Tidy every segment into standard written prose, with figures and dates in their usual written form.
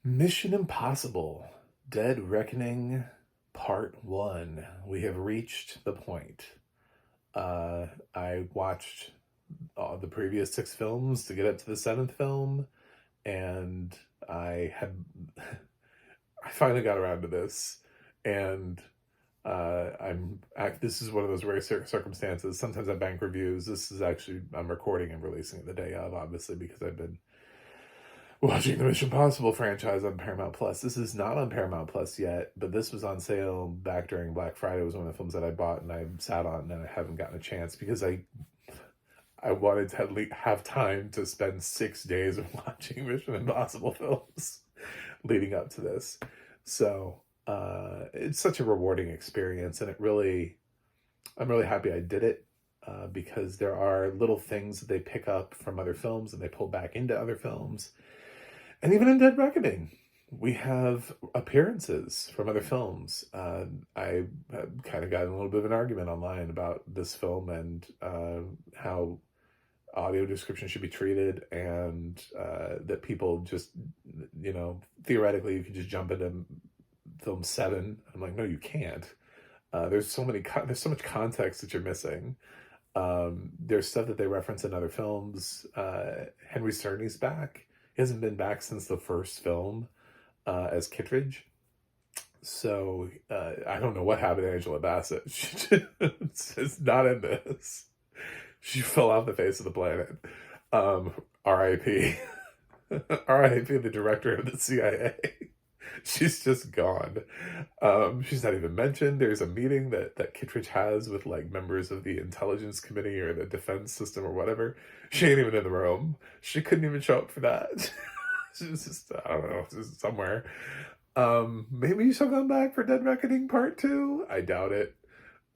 Mission Impossible Dead Reckoning Part 1. We have reached the point. I watched the previous 6 films to get up to the 7th film, and I had I finally got around to this, and this is one of those rare circumstances. Sometimes I bank reviews. This is actually, I'm recording and releasing it the day of, obviously, because I've been watching the Mission Impossible franchise on Paramount Plus. This is not on Paramount Plus yet, but this was on sale back during Black Friday. It was one of the films that I bought and I sat on, and I haven't gotten a chance because I wanted to have time to spend 6 days of watching Mission Impossible films leading up to this. So it's such a rewarding experience, and I'm really happy I did it. Because there are little things that they pick up from other films and they pull back into other films. And even in Dead Reckoning, we have appearances from other films. I kind of got in a little bit of an argument online about this film and how audio description should be treated, and that people just, theoretically, you could just jump into film 7. I'm like, no, you can't. There's so much context that you're missing. There's stuff that they reference in other films. Henry Czerny's back. He hasn't been back since the first film as Kittredge. So I don't know what happened to Angela Bassett. She's not in this. She fell off the face of the planet. R.I.P. R.I.P. the director of the CIA. She's just gone. She's not even mentioned. There's a meeting that Kittredge has with like members of the intelligence committee or the defense system or whatever. She ain't even in the room. She couldn't even show up for that. She's just, I don't know, just somewhere. Maybe she'll come back for Dead Reckoning Part 2. I doubt it.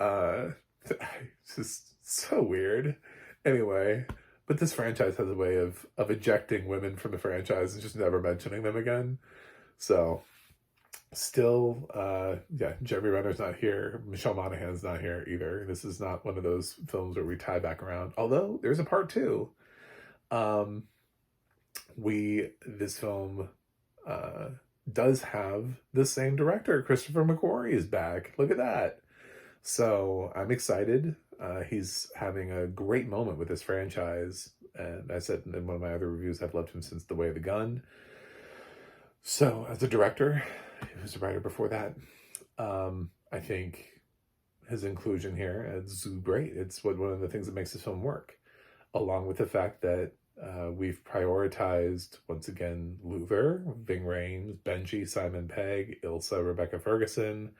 It's just so weird. Anyway, but this franchise has a way of ejecting women from the franchise and just never mentioning them again. So, still, Jeremy Renner's not here. Michelle Monaghan's not here either. This is not one of those films where we tie back around. Although, there's a part 2. This film does have the same director. Christopher McQuarrie is back. Look at that. So, I'm excited. He's having a great moment with this franchise. And I said in one of my other reviews, I've loved him since The Way of the Gun. So, as a director, he was a writer before that. I think his inclusion here is great. It's one of the things that makes this film work, along with the fact that we've prioritized, once again, Luther, Ving Rhames, Benji, Simon Pegg, Ilsa, Rebecca Ferguson.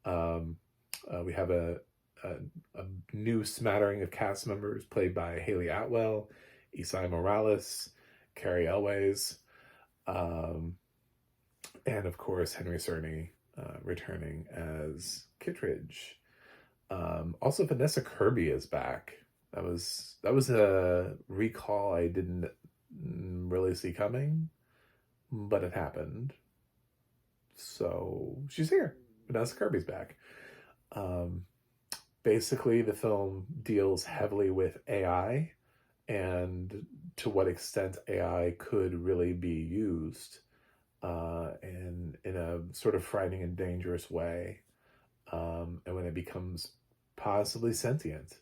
We have a new smattering of cast members played by Haley Atwell, Isai Morales, Carrie Elways, and of course Henry Czerny returning as Kittredge. Also, Vanessa Kirby is back. That was a recall I didn't really see coming, but it happened. So she's here. Vanessa Kirby's back. Basically, the film deals heavily with AI and to what extent AI could really be used in a sort of frightening and dangerous way, and when it becomes possibly sentient.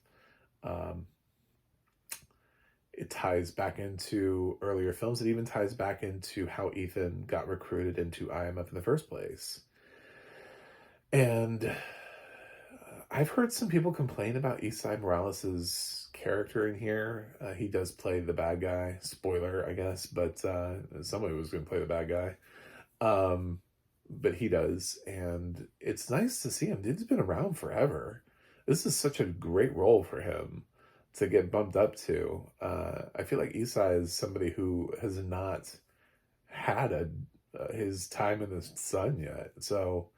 It ties back into earlier films. It even ties back into how Ethan got recruited into IMF in the first place. And I've heard some people complain about Isai Morales' character in here. He does play the bad guy. Spoiler, I guess, but somebody was going to play the bad guy. But he does, and it's nice to see him. Dude's been around forever. This is such a great role for him to get bumped up to. I feel like Isai is somebody who has not had his time in the sun yet. So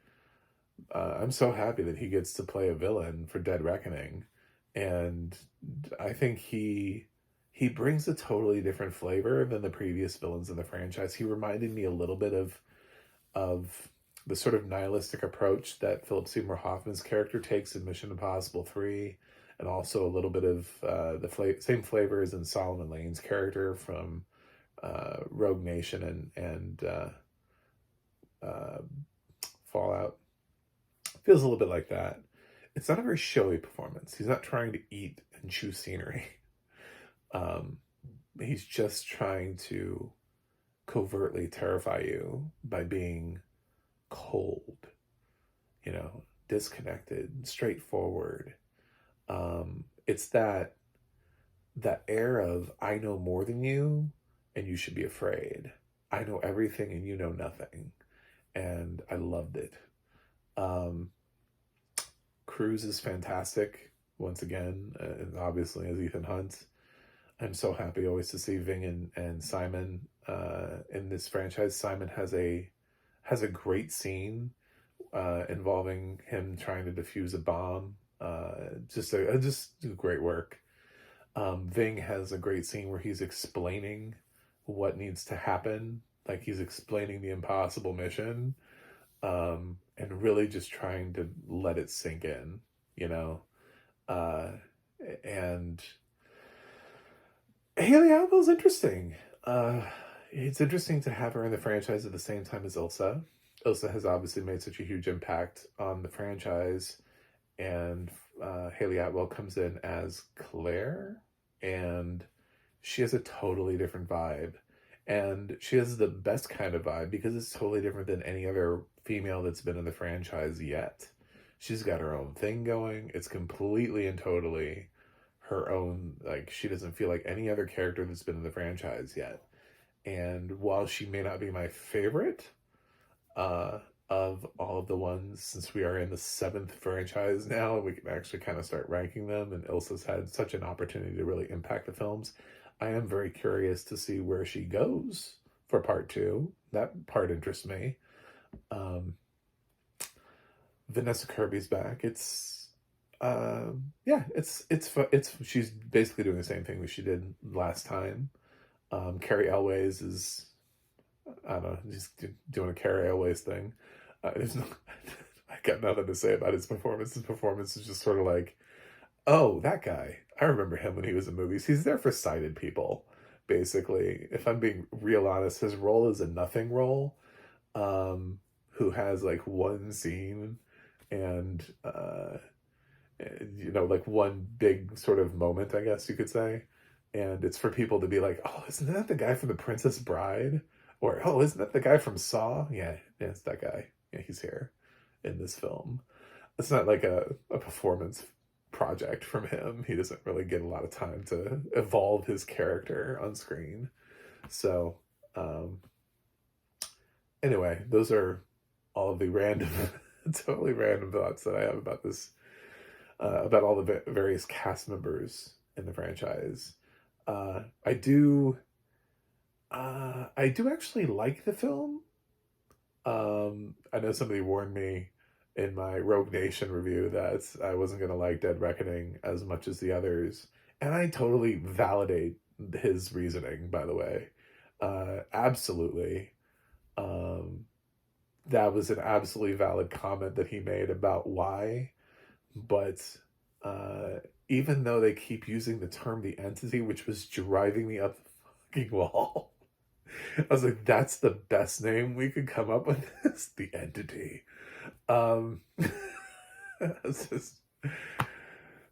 I'm so happy that he gets to play a villain for Dead Reckoning. And I think he brings a totally different flavor than the previous villains in the franchise. He reminded me a little bit of the sort of nihilistic approach that Philip Seymour Hoffman's character takes in Mission Impossible 3, and also a little bit of the same flavors in Solomon Lane's character from Rogue Nation and Fallout. Feels a little bit like that. It's not a very showy performance. He's not trying to eat and chew scenery. Um, he's just trying to covertly terrify you by being cold, disconnected, straightforward. It's that air of, I know more than you and you should be afraid. I know everything and you know nothing. And I loved it. Cruise is fantastic once again, and obviously as Ethan Hunt. I'm so happy always to see Ving and Simon in this franchise. Simon has a great scene involving him trying to defuse a bomb. Just great work. Ving has a great scene where he's explaining what needs to happen, like he's explaining the impossible mission, and really just trying to let it sink in, and Haley Atwell's interesting. It's interesting to have her in the franchise at the same time as Ilsa. Ilsa has obviously made such a huge impact on the franchise, and Haley Atwell comes in as Claire, and she has a totally different vibe. And she has the best kind of vibe because it's totally different than any other female that's been in the franchise yet. She's got her own thing going. It's completely and totally her own, like, she doesn't feel like any other character that's been in the franchise yet. And while she may not be my favorite of all of the ones, since we are in the 7th franchise now, we can actually kind of start ranking them, and Ilsa's had such an opportunity to really impact the films, I am very curious to see where she goes for part 2. That part interests me. Vanessa Kirby's back. It's she's basically doing the same thing that she did last time. Carrie Elways is, I don't know, just doing a Carrie Elways thing. There's no, I got nothing to say about his performance. His performance is just sort of like, oh, that guy. I remember him when he was in movies. He's there for sighted people, basically. If I'm being real honest, his role is a nothing role, who has like one scene and, like one big sort of moment, I guess you could say. And it's for people to be like, oh, isn't that the guy from The Princess Bride? Or, oh, isn't that the guy from Saw? Yeah, it's that guy. Yeah, he's here in this film. It's not like a performance project from him. He doesn't really get a lot of time to evolve his character on screen. So, anyway, those are all of the random, totally random thoughts that I have about this, about all the various cast members in the franchise. I do actually like the film. I know somebody warned me in my Rogue Nation review that I wasn't going to like Dead Reckoning as much as the others. And I totally validate his reasoning, by the way. Absolutely. That was an absolutely valid comment that he made about why. But even though they keep using the term The Entity, which was driving me up the fucking wall, I was like, that's the best name we could come up with, is The Entity. It's just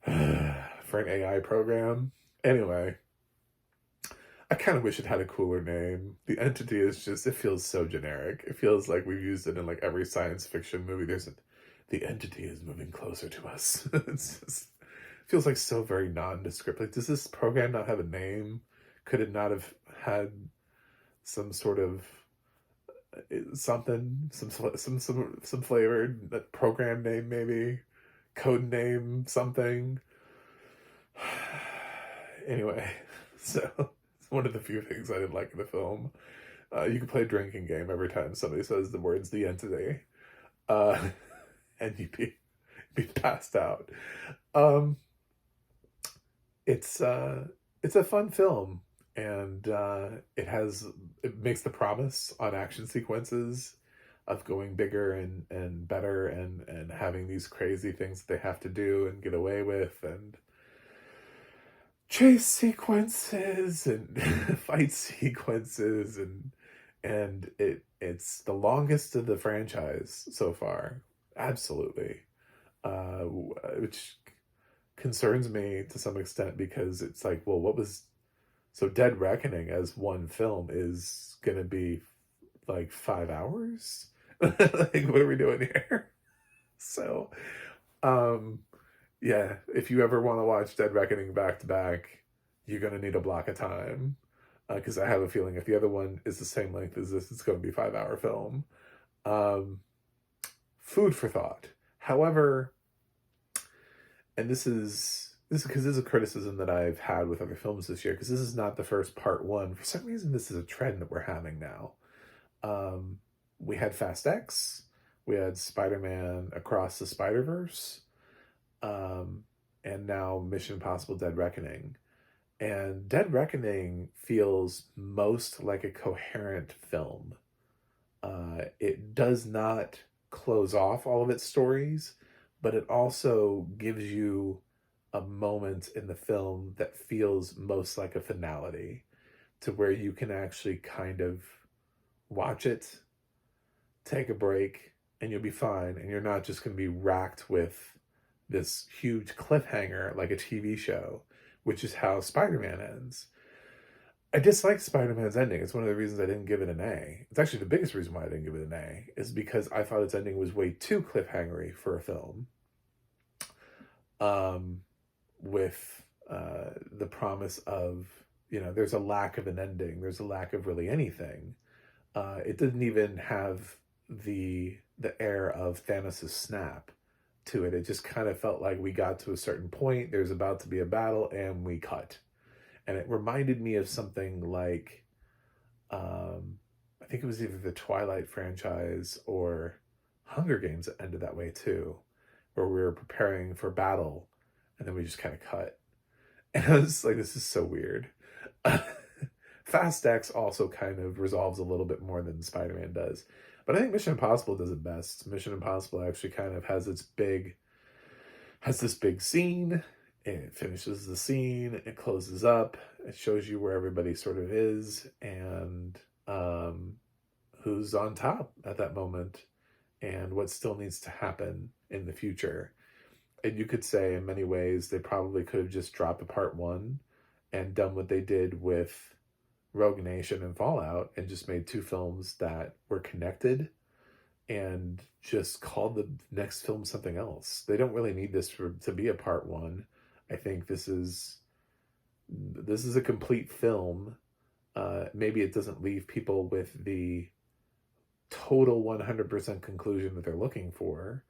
for an AI program. Anyway, I kind of wish it had a cooler name. The Entity is just, it feels so generic. It feels like we've used it in like every science fiction movie. The Entity is moving closer to us. It's just, it feels like so very nondescript. Like, does this program not have a name? Could it not have had some sort of something, some flavored program name, maybe code name, something? Anyway, so it's one of the few things I didn't like in the film. You can play a drinking game every time somebody says the words "The Entity," and you'd be passed out. It's a fun film, and it makes the promise on action sequences of going bigger and better and having these crazy things that they have to do and get away with, and chase sequences and fight sequences, and and it's the longest of the franchise so far, absolutely, which concerns me to some extent, because it's like, well, what was so Dead Reckoning as one film is gonna be like 5 hours? Like, what are we doing here? So, um, yeah, if you ever want to watch Dead Reckoning back to back, you're gonna need a block of time, because I have a feeling if the other one is the same length as this, it's going to be a 5 hour film. Um, Food for thought. However, and this is because this is a criticism that I've had with other films this year, because this is not the first part one. For some reason, this is a trend that we're having now. Um, we had Fast X, we had Spider-Man Across the Spider-Verse, um, and now Mission Impossible Dead Reckoning. And Dead Reckoning feels most like a coherent film. It does not close off all of its stories, but it also gives you a moment in the film that feels most like a finality, to where you can actually kind of watch it, take a break, and you'll be fine. And you're not just going to be racked with this huge cliffhanger like a TV show, which is how Spider-Man ends. I dislike Spider-Man's ending. It's one of the reasons I didn't give it an A. It's actually the biggest reason why I didn't give it an A, is because I thought its ending was way too cliffhangery for a film. With the promise of, there's a lack of an ending. There's a lack of really anything. It didn't even have the air of Thanos' snap to it. It just kind of felt like we got to a certain point, there's about to be a battle, and we cut. And it reminded me of something like, I think it was either the Twilight franchise or Hunger Games that ended that way too, where we were preparing for battle, and then we just kind of cut. And I was like, this is so weird. Fast X also kind of resolves a little bit more than Spider-Man does. But I think Mission Impossible does it best. Mission Impossible actually kind of has this big scene. It finishes the scene, it closes up, it shows you where everybody sort of is, and who's on top at that moment, and what still needs to happen in the future. And you could say in many ways they probably could have just dropped a part one and done what they did with Rogue Nation and Fallout, and just made two films that were connected, and just called the next film something else. They don't really need this to be a part one. I think this is a complete film. Maybe it doesn't leave people with the total 100% conclusion that they're looking for,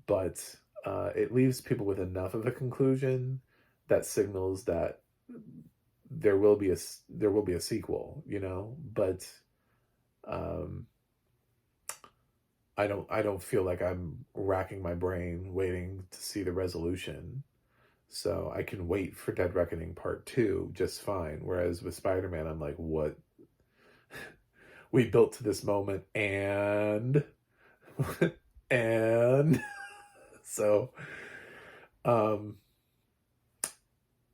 but it leaves people with enough of a conclusion that signals that there will be a sequel, But I don't feel like I'm racking my brain waiting to see the resolution. So I can wait for Dead Reckoning Part 2 just fine. Whereas with Spider-Man, I'm like, what? We built to this moment, and and so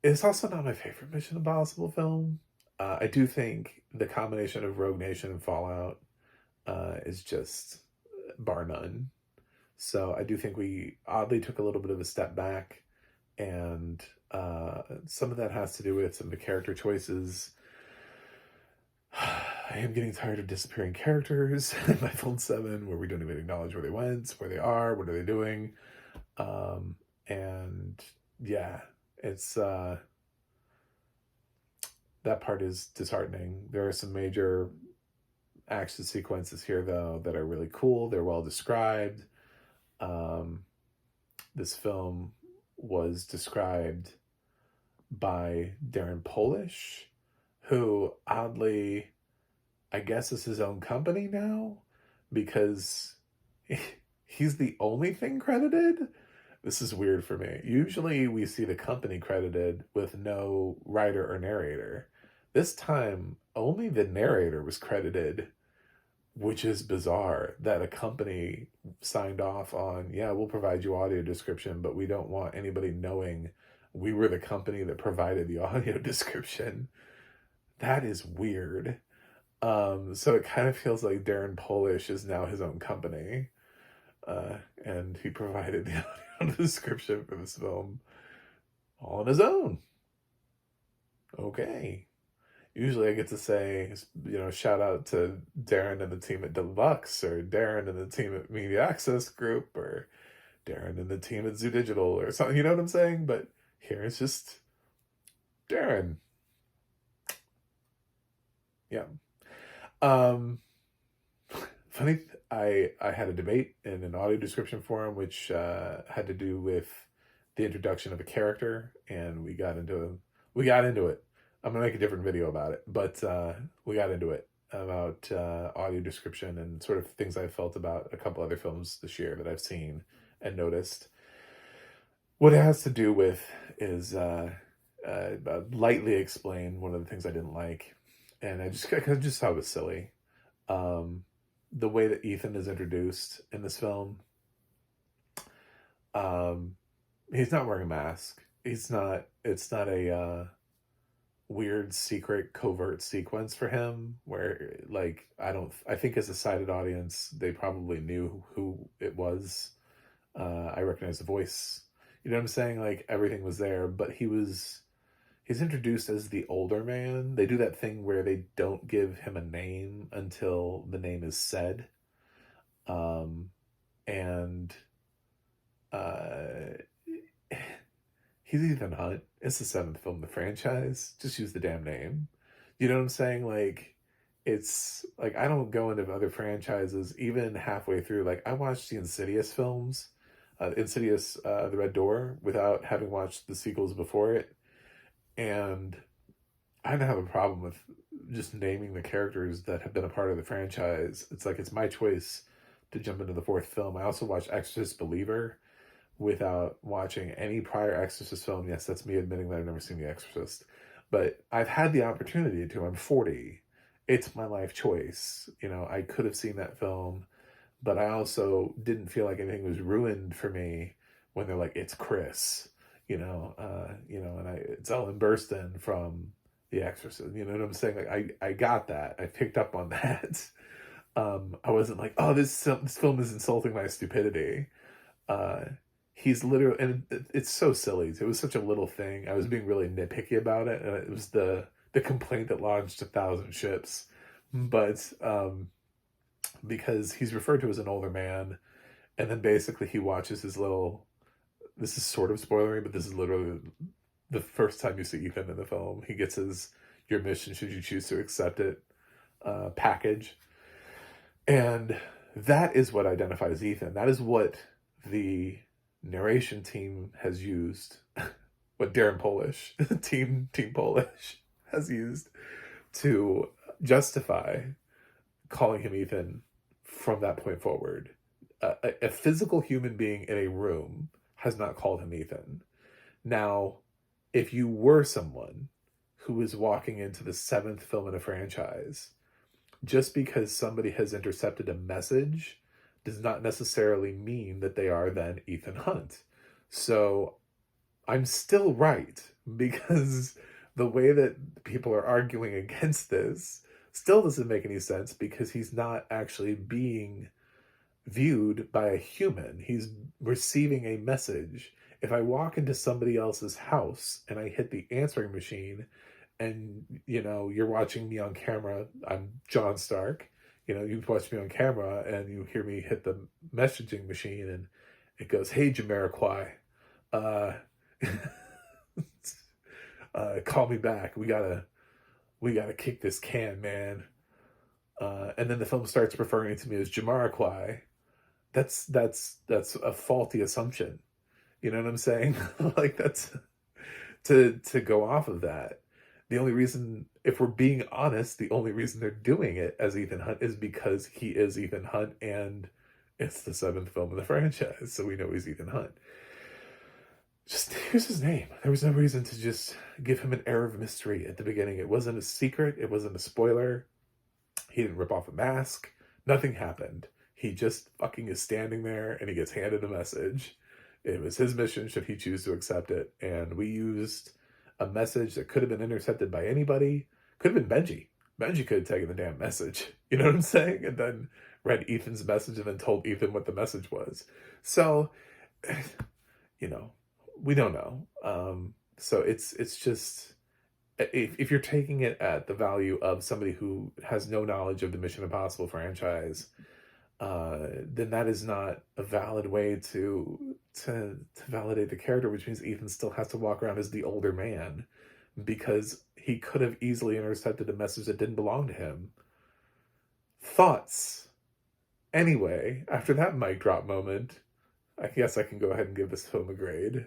it's also not my favorite Mission Impossible film. I do think the combination of Rogue Nation and Fallout is just bar none. So I do think we oddly took a little bit of a step back. And some of that has to do with some of the character choices. I am getting tired of disappearing characters in my Film 7, where we don't even acknowledge where they went, where they are, what are they doing. And yeah, it's that part is disheartening. There are some major action sequences here, though, that are really cool. They're well described. This film was described by Darren Polish, who oddly, I guess, is his own company now, because he's the only thing credited. This is weird for me. Usually we see the company credited with no writer or narrator. This time, only the narrator was credited, which is bizarre, that a company signed off on, yeah, we'll provide you audio description, but we don't want anybody knowing we were the company that provided the audio description. That is weird. So it kind of feels like Darren Polish is now his own company. And he provided the audio description for this film all on his own. Okay. Usually I get to say, shout out to Darren and the team at Deluxe, or Darren and the team at Media Access Group, or Darren and the team at Zoo Digital, or something, you know what I'm saying? But here it's just Darren. Yeah. Funny, I had a debate in an audio description forum, which had to do with the introduction of a character, and we got into it. I'm gonna make a different video about it, but we got into it about audio description and sort of things I felt about a couple other films this year that I've seen and noticed. What it has to do with is lightly explain one of the things I didn't like, and I just thought it was silly. The way that Ethan is introduced in this film, he's not wearing a mask. It's not a weird secret covert sequence for him where, like, I think as a sighted audience they probably knew who it was. I recognize the voice, you know what I'm saying? Like, everything was there, but he's introduced as the older man. They do that thing where they don't give him a name until the name is said. And he's Ethan Hunt. It's the 7th film in the franchise. Just use the damn name. You know what I'm saying? Like, it's like, I don't go into other franchises even halfway through. Like, I watched the Insidious films, Insidious, The Red Door, without having watched the sequels before it. And I don't have a problem with just naming the characters that have been a part of the franchise. It's like, it's my choice to jump into the 4th film. I also watched Exorcist Believer without watching any prior Exorcist film. Yes, that's me admitting that I've never seen The Exorcist. But I've had the opportunity to. I'm 40. It's my life choice. I could have seen that film, but I also didn't feel like anything was ruined for me when they're like, it's Chris. And it's Ellen Burstyn from The Exorcist. You know what I'm saying? Like, I got that. I picked up on that. I wasn't like, oh, this film is insulting my stupidity. He's literally, and it's so silly. It was such a little thing. I was being really nitpicky about it, and it was the complaint that launched 1,000 ships. But because he's referred to as an older man, and then basically he watches his little, this is sort of spoilery, but this is literally the first time you see Ethan in the film. He gets his "your mission should you choose to accept it" package. And that is what identifies Ethan. That is what the narration team has used, what Darren Polish, team Polish, has used to justify calling him Ethan from that point forward. A physical human being in a room has not called him Ethan. Now, if you were someone who is walking into the 7th film in a franchise, just because somebody has intercepted a message does not necessarily mean that they are then Ethan Hunt. So I'm still right, because the way that people are arguing against this still doesn't make any sense, because he's not actually being viewed by a human. He's receiving a message. If I walk into somebody else's house and I hit the answering machine, and you're watching me on camera, I'm John Stark, you watch me on camera and you hear me hit the messaging machine and it goes, "Hey, Jamiroquai, call me back. We gotta kick this can, man." And then the film starts referring to me as Jamiroquai. That's a faulty assumption. You know what I'm saying? Like, that's to go off of that. The only reason, if we're being honest, the only reason they're doing it as Ethan Hunt is because he is Ethan Hunt, and it's the 7th film of the franchise, so we know he's Ethan Hunt. Just, here's his name. There was no reason to just give him an air of mystery at the beginning. It wasn't a secret. It wasn't a spoiler. He didn't rip off a mask. Nothing happened. He just fucking is standing there and he gets handed a message. It was his mission, should he choose to accept it. And we used a message that could have been intercepted by anybody. Could have been Benji. Benji could have taken the damn message. You know what I'm saying? And then read Ethan's message and then told Ethan what the message was. So, you know, we don't know. So it's just, if you're taking it at the value of somebody who has no knowledge of the Mission Impossible franchise, then that is not a valid way to validate the character, which means Ethan still has to walk around as the older man because he could have easily intercepted a message that didn't belong to him. Thoughts? Anyway, after that mic drop moment, I guess I can go ahead and give this film a grade.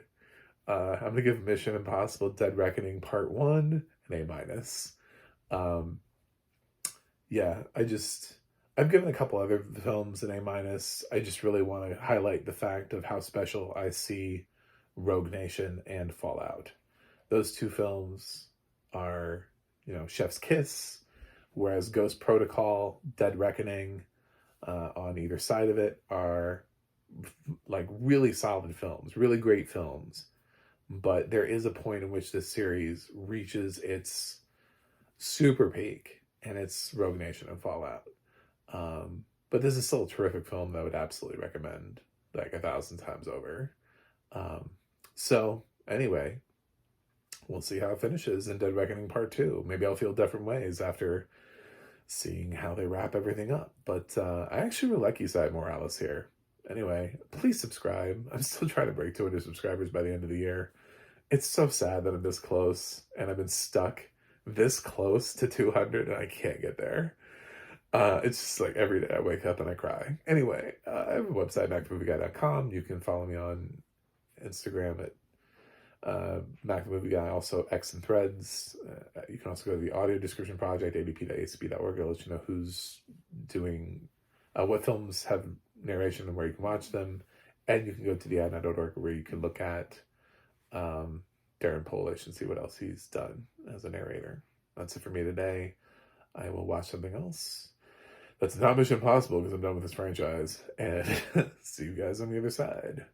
I'm going to give Mission Impossible Dead Reckoning Part 1 an A minus. Yeah, I've given a couple other films an A minus. I just really want to highlight the fact of how special I see Rogue Nation and Fallout. Those two films are, Chef's Kiss, whereas Ghost Protocol, Dead Reckoning, on either side of it are like really solid films, really great films. But there is a point in which this series reaches its super peak, and it's Rogue Nation and Fallout. But this is still a terrific film that I would absolutely recommend like 1,000 times over. So anyway, we'll see how it finishes in Dead Reckoning Part 2. Maybe I'll feel different ways after seeing how they wrap everything up. But I actually really like Isai Morales here. Anyway, please subscribe. I'm still trying to break 200 subscribers by the end of the year. It's so sad that I'm this close, and I've been stuck this close to 200, and I can't get there. It's just like every day I wake up and I cry. Anyway, I have a website, MacTheMovieGuy.com. You can follow me on Instagram at MacTheMovieGuy, also X and Threads. You can also go to the audio description project, adp.acb.org. I'll let you know who's doing, what films have narration and where you can watch them. And you can go to the ADNA.org where you can look at Darren Polish and see what else he's done as a narrator. That's it for me today. I will watch something else that's not Mission Impossible because I'm done with this franchise. And see you guys on the other side.